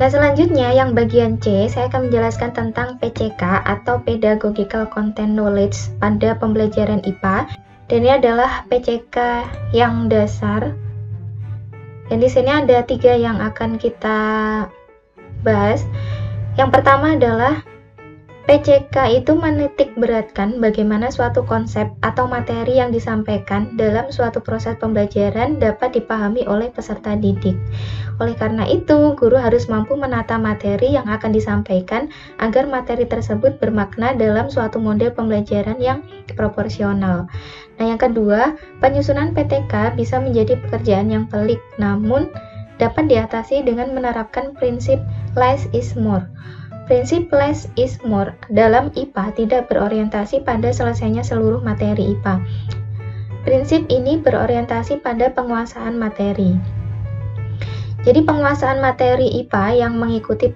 Nah, selanjutnya yang bagian C, saya akan menjelaskan tentang PCK atau Pedagogical Content Knowledge pada pembelajaran IPA. Dan ini adalah PCK yang dasar. Dan di sini ada 3 yang akan kita bahas. Yang pertama adalah PCK itu menitik beratkan bagaimana suatu konsep atau materi yang disampaikan dalam suatu proses pembelajaran dapat dipahami oleh peserta didik. Oleh karena itu, guru harus mampu menata materi yang akan disampaikan agar materi tersebut bermakna dalam suatu model pembelajaran yang proporsional. Nah, yang kedua, penyusunan PTK bisa menjadi pekerjaan yang pelik, namun dapat diatasi dengan menerapkan prinsip less is more. Prinsip less is more dalam IPA tidak berorientasi pada selesainya seluruh materi IPA. Prinsip ini berorientasi pada penguasaan materi. Jadi penguasaan materi IPA yang mengikuti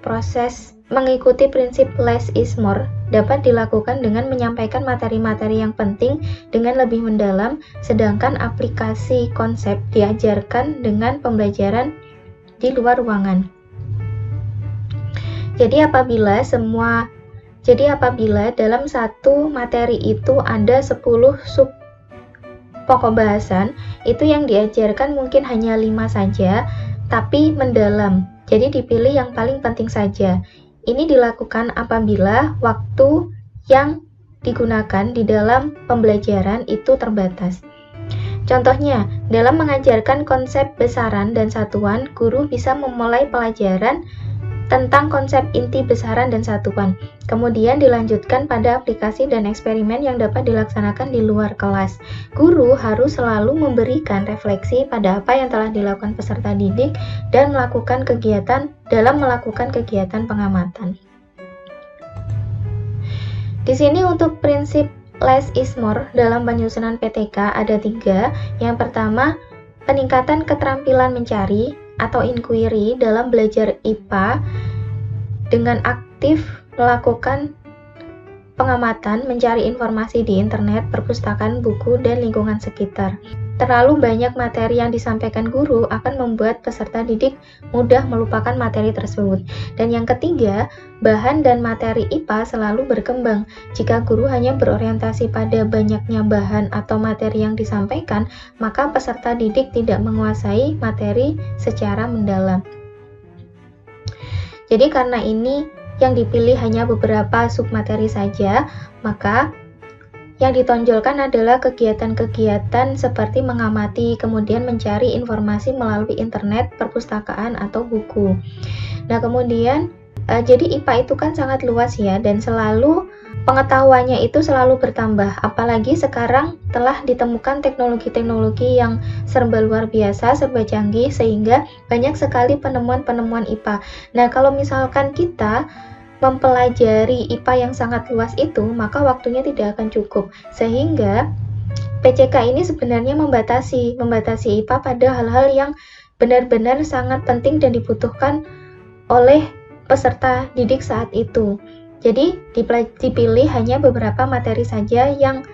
prinsip less is more dapat dilakukan dengan menyampaikan materi-materi yang penting dengan lebih mendalam, sedangkan aplikasi konsep diajarkan dengan pembelajaran di luar ruangan. Jadi apabila dalam satu materi itu ada 10 sub pokok bahasan, itu yang diajarkan mungkin hanya 5 saja, tapi mendalam. Jadi dipilih yang paling penting saja. Ini dilakukan apabila waktu yang digunakan di dalam pembelajaran itu terbatas. Contohnya, dalam mengajarkan konsep besaran dan satuan, guru bisa memulai pelajaran tentang konsep inti besaran dan satuan. Kemudian dilanjutkan pada aplikasi dan eksperimen yang dapat dilaksanakan di luar kelas. Guru harus selalu memberikan refleksi pada apa yang telah dilakukan peserta didik dan melakukan kegiatan pengamatan. Di sini untuk prinsip less is more dalam penyusunan PTK ada 3. Yang pertama, peningkatan keterampilan mencari atau inquiry dalam belajar IPA dengan aktif melakukan pengamatan, mencari informasi di internet, perpustakaan, buku, dan lingkungan sekitar. Terlalu banyak materi yang disampaikan guru akan membuat peserta didik mudah melupakan materi tersebut. Dan yang ketiga, bahan dan materi IPA selalu berkembang. Jika guru hanya berorientasi pada banyaknya bahan atau materi yang disampaikan, maka peserta didik tidak menguasai materi secara mendalam. Jadi karena ini yang dipilih hanya beberapa submateri saja, maka yang ditonjolkan adalah kegiatan-kegiatan seperti mengamati, kemudian mencari informasi melalui internet, perpustakaan, atau buku. Nah, kemudian, jadi IPA itu kan sangat luas ya, dan selalu pengetahuannya itu selalu bertambah. Apalagi sekarang telah ditemukan teknologi-teknologi yang serba luar biasa, serba canggih, sehingga banyak sekali penemuan-penemuan IPA. Nah, kalau misalkan kita mempelajari IPA yang sangat luas itu, maka waktunya tidak akan cukup. Sehingga PCK ini sebenarnya membatasi IPA pada hal-hal yang benar-benar sangat penting dan dibutuhkan oleh peserta didik saat itu. Jadi dipilih hanya beberapa materi saja yang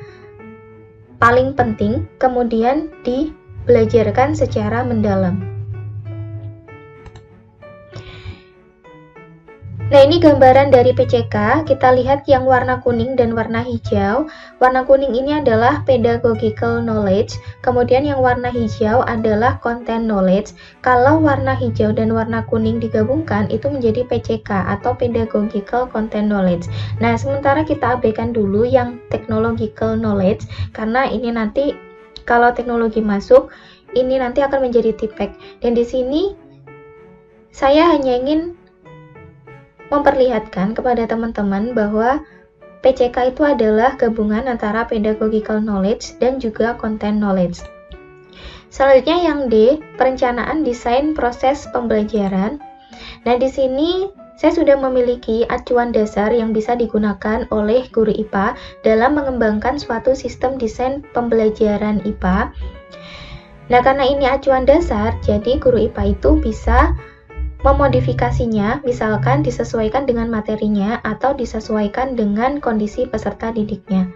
paling penting, kemudian dibelajarkan secara mendalam. Nah, ini gambaran dari PCK. Kita lihat yang warna kuning dan warna hijau. Warna kuning ini adalah pedagogical knowledge, kemudian yang warna hijau adalah content knowledge. Kalau warna hijau dan warna kuning digabungkan, itu menjadi PCK atau pedagogical content knowledge. Nah, sementara kita abaikan dulu yang technological knowledge, karena ini nanti kalau teknologi masuk, ini nanti akan menjadi TIPEK. Dan di sini saya hanya ingin memperlihatkan kepada teman-teman bahwa PCK itu adalah gabungan antara pedagogical knowledge dan juga content knowledge. Selanjutnya yang D, perencanaan desain proses pembelajaran. Nah, di sini saya sudah memiliki acuan dasar yang bisa digunakan oleh guru IPA dalam mengembangkan suatu sistem desain pembelajaran IPA. Nah, karena ini acuan dasar, jadi guru IPA itu bisa memodifikasinya, misalkan disesuaikan dengan materinya atau disesuaikan dengan kondisi peserta didiknya.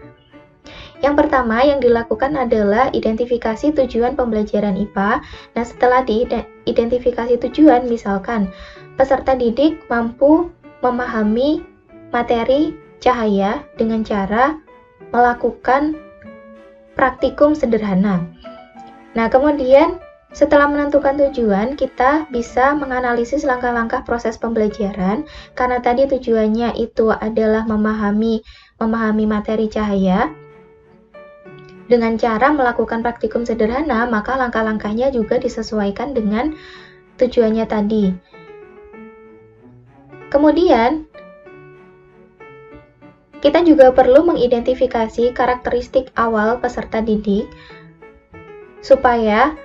Yang pertama yang dilakukan adalah identifikasi tujuan pembelajaran IPA. Nah, setelah diidentifikasi tujuan, misalkan peserta didik mampu memahami materi cahaya dengan cara melakukan praktikum sederhana. Nah, kemudian setelah menentukan tujuan, kita bisa menganalisis langkah-langkah proses pembelajaran. Karena tadi tujuannya itu adalah memahami materi cahaya dengan cara melakukan praktikum sederhana, maka langkah-langkahnya juga disesuaikan dengan tujuannya tadi. Kemudian, kita juga perlu mengidentifikasi karakteristik awal peserta didik supaya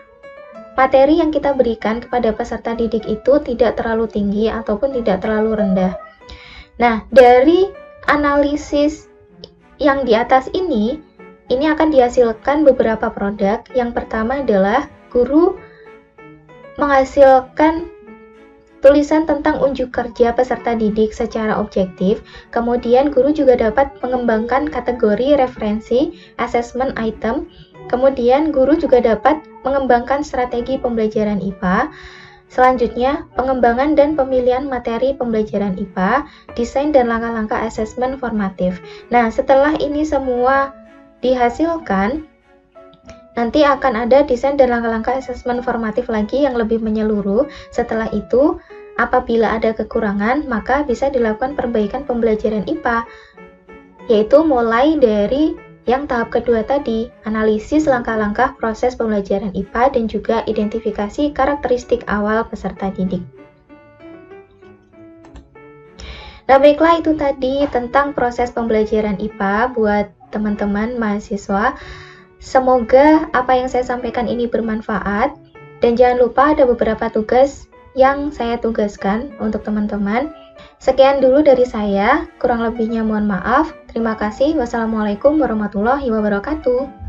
materi yang kita berikan kepada peserta didik itu tidak terlalu tinggi ataupun tidak terlalu rendah. Nah, dari analisis yang di atas ini akan dihasilkan beberapa produk. Yang pertama adalah guru menghasilkan tulisan tentang unjuk kerja peserta didik secara objektif. Kemudian guru juga dapat mengembangkan kategori referensi, assessment item. Kemudian guru juga dapat mengembangkan strategi pembelajaran IPA. Selanjutnya, pengembangan dan pemilihan materi pembelajaran IPA, desain dan langkah-langkah asesmen formatif. Nah, setelah ini semua dihasilkan, nanti akan ada desain dan langkah-langkah asesmen formatif lagi yang lebih menyeluruh. Setelah itu, apabila ada kekurangan, maka bisa dilakukan perbaikan pembelajaran IPA, yaitu mulai dari yang tahap kedua tadi, analisis langkah-langkah proses pembelajaran IPA dan juga identifikasi karakteristik awal peserta didik. Nah, baiklah, itu tadi tentang proses pembelajaran IPA buat teman-teman mahasiswa. Semoga apa yang saya sampaikan ini bermanfaat, dan jangan lupa ada beberapa tugas yang saya tugaskan untuk teman-teman. Sekian dulu dari saya, kurang lebihnya mohon maaf. Terima kasih. Wassalamualaikum warahmatullahi wabarakatuh.